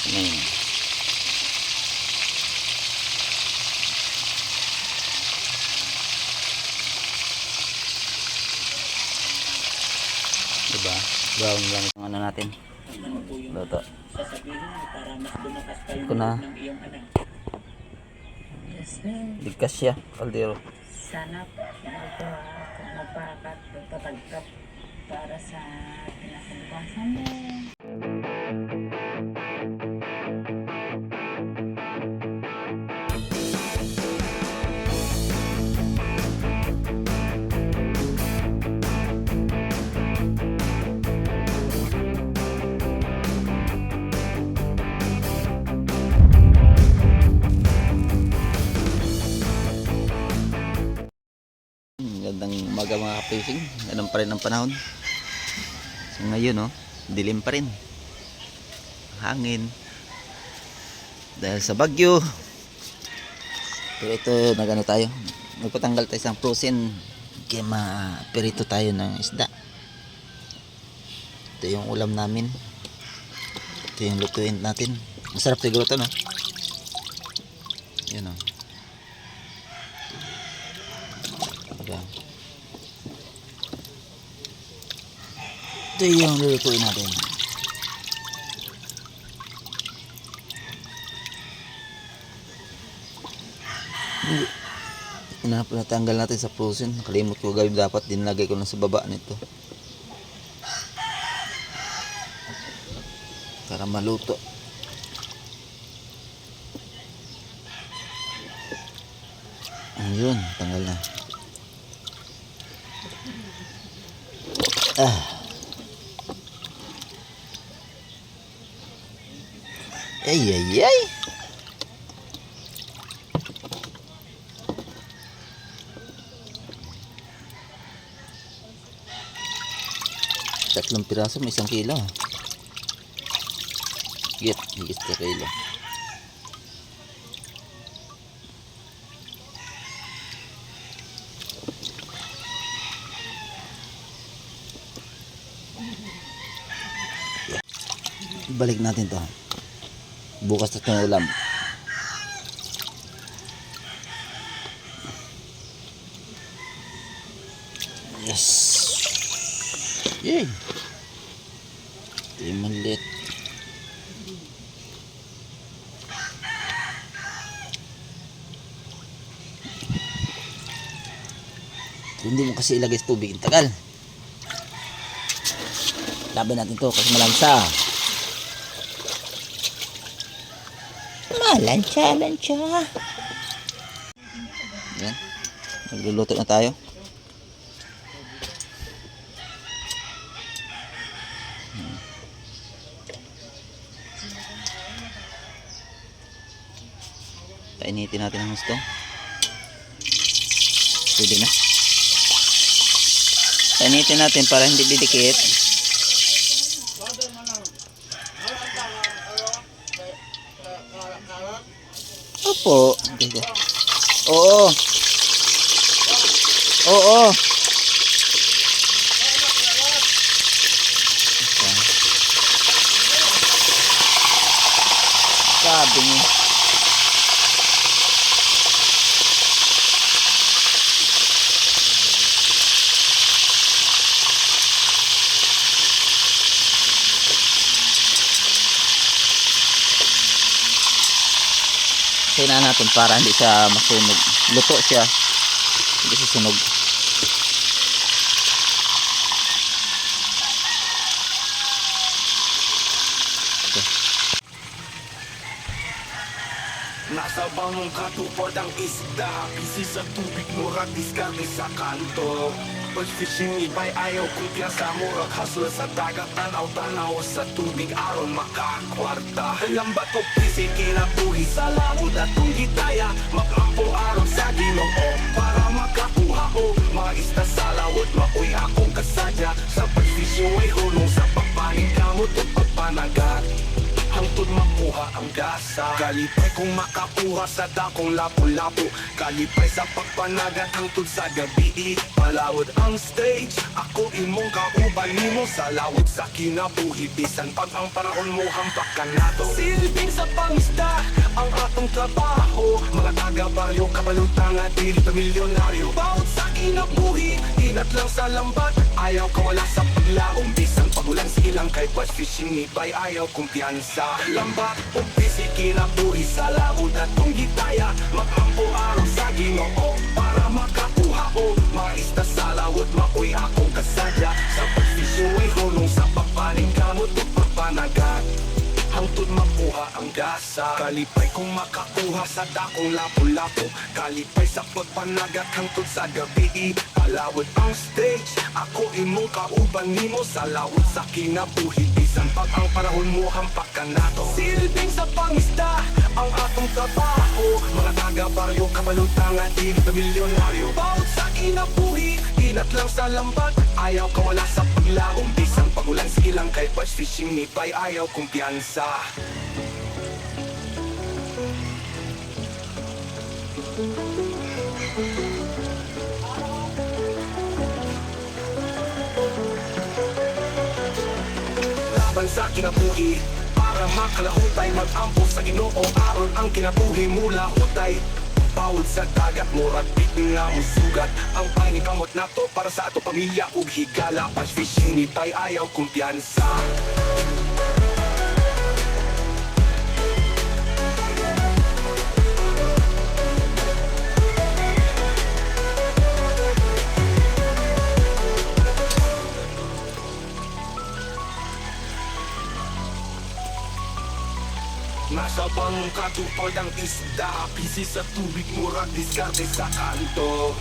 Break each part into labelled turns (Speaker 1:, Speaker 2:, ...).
Speaker 1: Ayan. Diba? Brown lang ang ano natin. Luto. Ito na. Ligkas siya. Kaldero.
Speaker 2: Sana magpapatagkap para sa pinakumpasan mo.
Speaker 1: Gandang umaga mga ka-fishing. Ganun pa rin ang panahon. So ngayon dilim pa rin. Hangin. Dahil sa bagyo. Pero ito nagano tayo. Magpatanggal tayo sa frozen. Kaya ma-perito tayo ng isda. Ito yung ulam namin. Ito yung lutuin natin. Masarap siguro ito, no? Yan, Ayan. Ito yung lulutuin natin. Natanggal natin sa frozen. Nakalimot ko gawin, dapat dinlagay ko na sa baba nito para maluto. Ayun, tanggal na. Ay ay ay. Tatlong piraso, may 1 kilo. Higit sa kilo. Balik natin to. Bukas na itong ulam. Yes. Yay. Ito yung maliit. Hindi mo kasi ilagay sa tubig. Tagal. Laban natin to kasi malansa. Lansya. Yan. Nagluluto na tayo. Painitin natin ang gusto. Pwede na. Painitin natin para hindi didikit. Opo. Okay. Oo. Sabi niya. Kailangan natin para hindi siya masunog. Luto siya. Hindi siya sunog. Okay.
Speaker 3: Nasa bangong katupad ang isda. Pisi sa tubig, murag diskarte sa kanto. Pag-fishing iba'y ayaw kumpiyansa, murag hustle sa dagat. Tanaw-tanaw sa tubig, aron makakwarta. Ilang bato pisi, kinabuhi sa lamod at tunggitaya. Magkampo aron sa Ginoo para makakuha o mga isda sa lawot. Maoy akong kasadya sa pag-fishing, way hulong sa pagpaning kamot at pagpanagat. Hangtod makuha makuha ang gasa. Kalipay kung makakuha sa dakong lapu-lapu, kalipay sa pagpanagat hangtod sa gabi. Palawod ang stage, ako imong kauban nimo sa lawod sa kinabuhi. Bisan pag ang panahon mo hampak ka nato. Silbing sa pangisda ang atong trabaho, mga taga-baryo kabalutang at dili pa milyonaryo. Bawat sa kinabuhi, inat lang sa lambat, ayaw kawala sa paglaong. Bisan pagulan silang kay Bass Fishing Ibay, ayaw kumpiyansa. Lambat o busy kinabuhi sa laod at kung gitaya, makampo araw sa Ginoo para makakuha o maista sa lawod. Makoy akong kasadya sa pag-fishing way hulong sa pagpaning kamot o pagpanagat hangtod makuha ang gasa. Kalipay kung makakuha sa dakong lapu-lapu, kalipay sa pagpanagat hangtod sa gabi. Palawod ang stage, ako imong kauban nimo sa lawod sa kinabuhi. Bisan pag ang panahon mo hampak ka nato. Silbing sa pangisda ang atong trabaho, mga taga-baryo kabalutang at dili pa milyonaryo. Bawat sa kinabuhi, inat lang sa lambat, ayaw kawala sa paglaong. Bisan pagulan silang kay Bass Fishing Ibay, ayaw kumpiyansa. Laban sa kinabuhi para makalahutay, mag-ampo sa Ginoo aron ang kinabuhi mula hutay. Bawod sa dagat, murag bitin nga mo sugat ang panikamot nato para sa ato pamilya ug higala. Bass Fishing Ibay, ayaw kumpiyansa. Nasa bangong katupad ang isda, pisi sa tubig, murag diskarte sa kanto.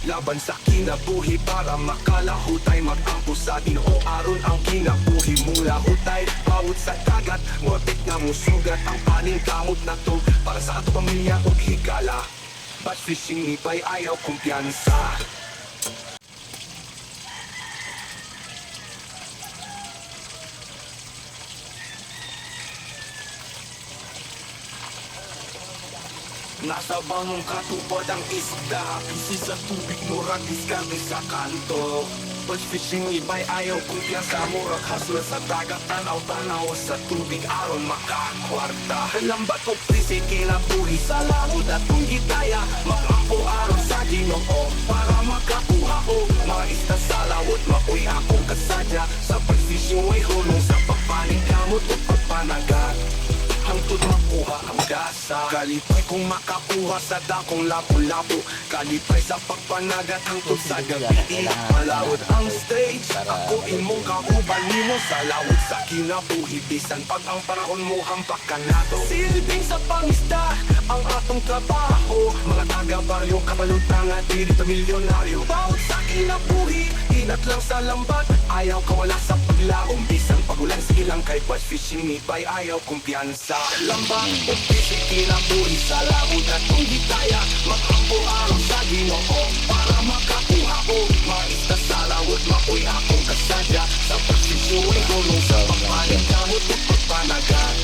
Speaker 3: Laban sa kinabuhi para makalahutay, mag-ampo sa Ginoo aron ang kinabuhi mula hutay. Bawod sa dagat, morbid nga musugat ang paning kamot na to para sa ato pamilya ug higala. Bass Fishing Ibay, ayaw kumpiyansa. Nasa bangong katupad ang isda, pisi sa tubig, murag diskarte sa kanto. Bass Fishing Ibay, ayaw kumpiyansa, murag hasla sa dagat, tanaw-tanaw sa tubig aron makakwarta. Lambat o prisi kinabuhi sa lawod at kung gitaya, makampo aron sa Ginoo para makakuha o maista sa lawod. Makoy akong kasadya sa Bass Fishing way hulong sa pagpaning kamot o pagpanagat hangtod makuha ang gasa. Kalipay kung makakuha sa dakong lapu-lapu, kalipay sa pagpanagat hangtod sa gabi. Palawod ang stage, ako imong kauban nimo sa lawod sa kinabuhi. Bisan pag ang panahon mo hampak ka nato. Silbing sa pangisda ang atong trabaho, mga taga-baryo kabalutang at dili pa milyonaryo. Bawat sa kinabuhi, inat lang sa lambat, ayaw kawala sa paglaong. Bisan pagulan silang kay Bass Fishing Ibay, ayaw kumpiyansa. Lambat o busy kinabuhi sa lawod at kung gitaya, mag-ampo aron sa Ginoo para makakuha o maista sa lawod. Makoy akong kasadya sa pagsisuway hulong sa pagpaning kamot o pagpanagat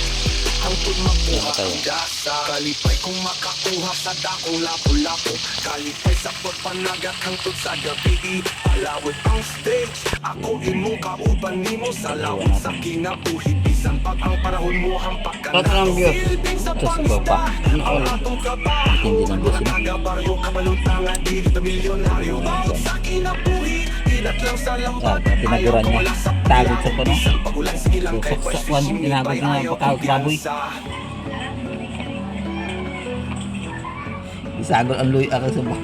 Speaker 3: hangtod makuha ang gasa. Kalipay kung makakuha sa dakong lapu-lapu, kalipay sa pagpanagat hangtod sa gabi. Palawod ang stage, ako imong kauban nimo sa lawod sa kinabuhi. Bisan pag ang panahon mo hampak ka na. Silbing sa pangisda ang atong trabaho, mga taga-baryo kabalutang at dili pa milyonaryo. Bawat sa kinabuhi, inat lang sa lambat, ayaw kawala sa
Speaker 4: Tagod sa puno.
Speaker 3: bisan pagulan silang kay Bass
Speaker 4: Susukwan,
Speaker 3: Fishing
Speaker 4: tinagod
Speaker 3: Ibay,
Speaker 4: na
Speaker 3: ayaw
Speaker 4: pagkaot baboy.
Speaker 3: kumpiyansa.
Speaker 4: Isagol ang luy ako sa ba.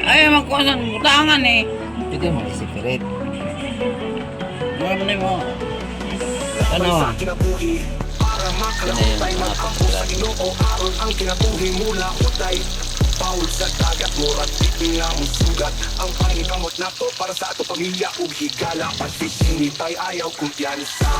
Speaker 5: Ay, magkuhasan butangan eh.
Speaker 4: Ito yung mga secret.
Speaker 5: Ano mo?
Speaker 3: Laban
Speaker 5: Ano?
Speaker 3: sa kinabuhi para makalahutay, mag-ampo sa Ginoo aron ang kinabuhi mula hutay. Bawod sa dagat, murag bitin nga mo sugat ang panikamot na to para sa ato pamilya ug higala. Bass Fishing Ibay, ayaw kumpiyansa.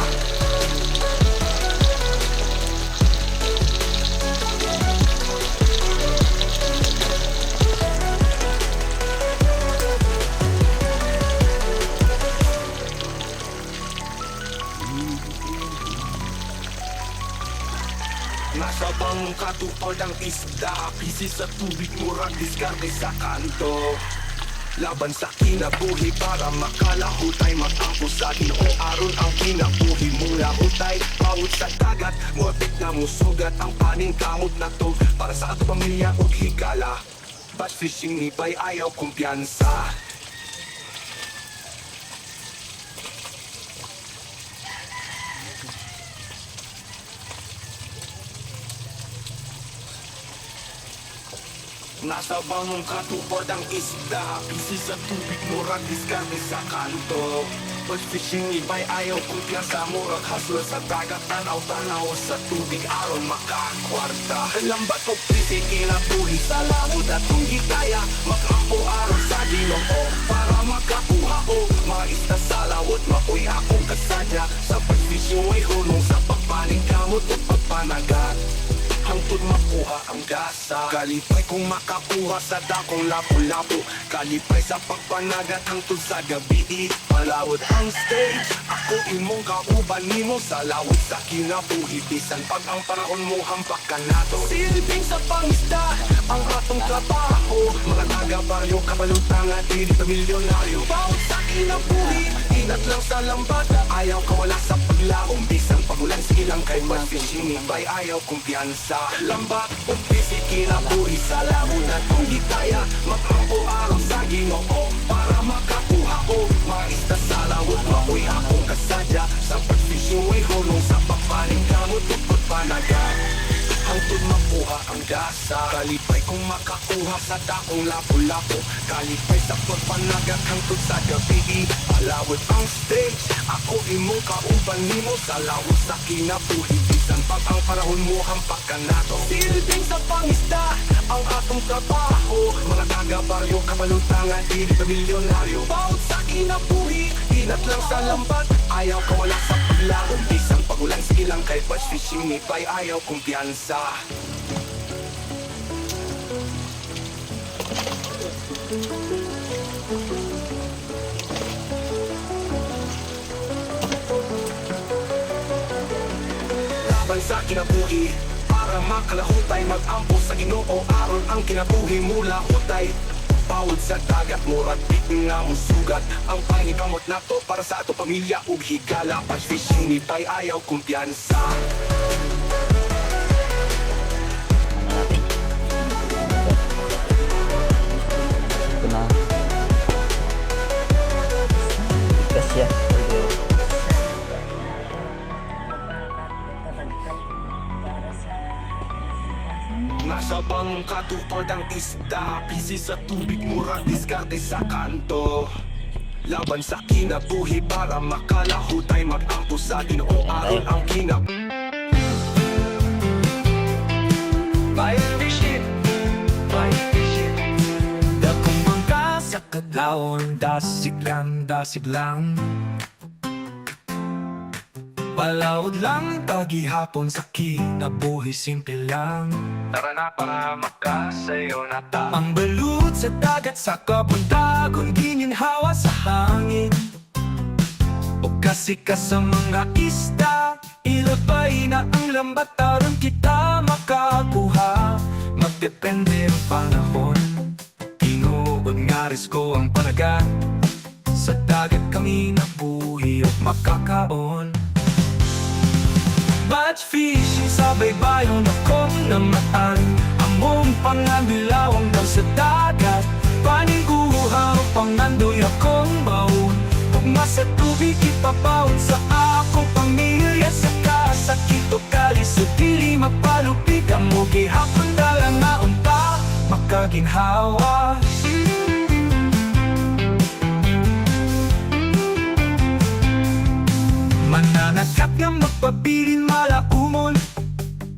Speaker 3: Nasa bangong katupad ang isda, pisi sa tubig, murag diskarte sa kanto. Laban sa kinabuhi para makalahutay, mag-ampo sa Ginoo aron ang kinabuhi mula hutay. Bawat sa dagat, muapit na musugat ang paning kamot na to para sa ato pamilya o higala. Bass fishing ni Bay ayaw kumpiyansa. Nasa bangong katupad ang isda, pisi sa tubig, murag diskarte sa kanto. Pag fishing ibay ayaw kumpiyansa, murag haslo sa dagat, tanaw-tanaw sa tubig aron makakwarta. Lambat o pisi kinabuhi sa lamod at kung hikaya, makampo aron sa Ginoo para makakuha o mga isda sa lawot. Makoy akong kasadya sa pag-fishing, way hulong sa pagpaning kamot o pagpanagat. Hangtod makuha ang gasa, kalipay kung makakuha sa dakong lapu-lapu. Kalipay sa pagpanagat hangtod sa gabi, palawod ang stage. Ako imong kauban nimo sa lawod sa kinabuhi, bisan pag ang panahon mo hampak ka nato. Silbing sa pangisda ang atong trabaho, mga taga-baryo, kabalutangan, dili pa milyonaryo. Bawat sa kinabuhi, inat lang sa lambat, ayaw kawala sa paglaom. Bisan pagulan silang kay bass fishing, ibay ayaw kumpiyansa. Lambat o pisi kinabuhi sa lamon at kung di kaya, mag-ampo araw sa Ginoo para makakuha o mga isda sa lawot. Makoy akong kasadya sa pag-fishing, way hulong sa pagpaning kamot o pagpanagat. Hangtod makuha ang gasa, kalipay kung makakuha sa dakong lapu-lapu. Kalipay sa pagpanagat hangtod sa gabi, palawod ang stage. Ako imong kauban nimo sa lawod sa kinabuhi, bisan pag ang panahon mo hampak ka nato. Silbing sa pangisda ang atong trabaho, mga taga-baryo, kabalutangan, dili pa milyonaryo. Bawat sa kinabuhi, inat lang sa lambat, ayaw kawala sa paglaom. Bisan pagulan silang kay bass fishing, ibay ayaw kumpiyansa. Laban sa kinabuhi para makalahutay, mag-ampo sa Ginoo aron ang kinabuhi mula hutay. Bawod sa dagat, murag bitin nga musugat ang pangikamot nato para sa ato pamilya ug higala. Bass fishing ni Bay ayaw kumpiyansa.
Speaker 1: Ito na. Bigkas siya.
Speaker 2: Katagkap para sa kinabukasan mo.
Speaker 3: Nasa bangong katupad ang isda, pisi sa tubig, murag diskarte sa kanto. Laban sa kinabuhi para makalahutay, mag-ampo sa Ginoo aron ang kinab. Bayan fishing, bayan fishing. Dakong bangka sa kadlawon, dasig lang. Palawod lang, tagihapon sa kinabuhi, simple lang. Tara na para makasayo na ta. Ang balut sa dagat, sa kabuntagon, gininhawa sa hangin. O kasi ka sa mga isda, ilabay na ang lambat, aron kita makakuha. Magdepende ang panahon, tinuod nga risko ang panagat. Sa dagat kami nabuhi at makakaon. Batch fishing sa baybayon akong namataan. Among pangabilawang daw sa dagat, paniguha o pangandoy akong baon. Pugma sa tubig ipapawon sa akong pamilya. Sa kasakit o kalisod, dili magpalupig. Amo gihapon dala nga unta, makaginhawa. Mananakap nga magpabilin malaumon,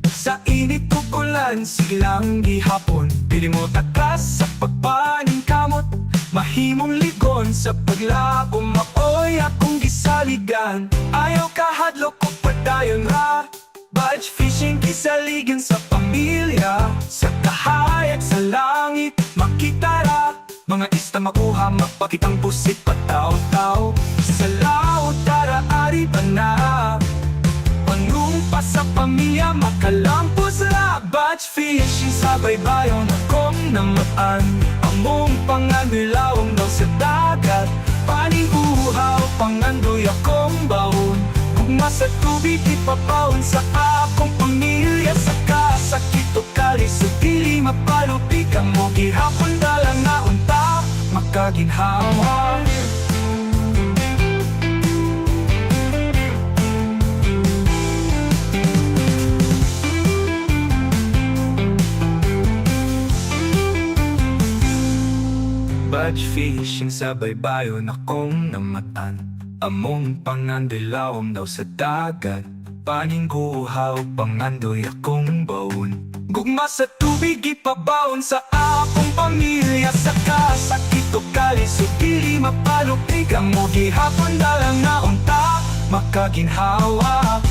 Speaker 3: sa init tukulan silang gihapon. Pili mo takas sa pagpaning kamot, mahimong ligon sa paglabo. Maoy akong gisaligan, ayaw kahadlok o padayon ra. Batch fishing kisaligan sa pamilya, sa kahayag sa langit makita ra. Mga ista makuha, magpakitang pusit pataw-taw. Sa laot tara ari pa na, panumpa sa pamilya makalampo sa batch fishing sa baybayon akong namaan among panganilawang daw sa dagat paning uhaw pangandoy akong baon gugma sa tubig ipapawon sa akong pamilya sa kasakit o kalisod dili mapalupig ang mo gihapon dalang na unta makaginhawa. Batch fishing sa baybayon akong namatan among pangandilawom daw sa dagat paning guhaw pangandoy akong baon gugma sa tubig ipabaon sa akong pamilya sa kasakit o kalisod dili mapalupig ang mo gihapon dalang na unta makaginhawa.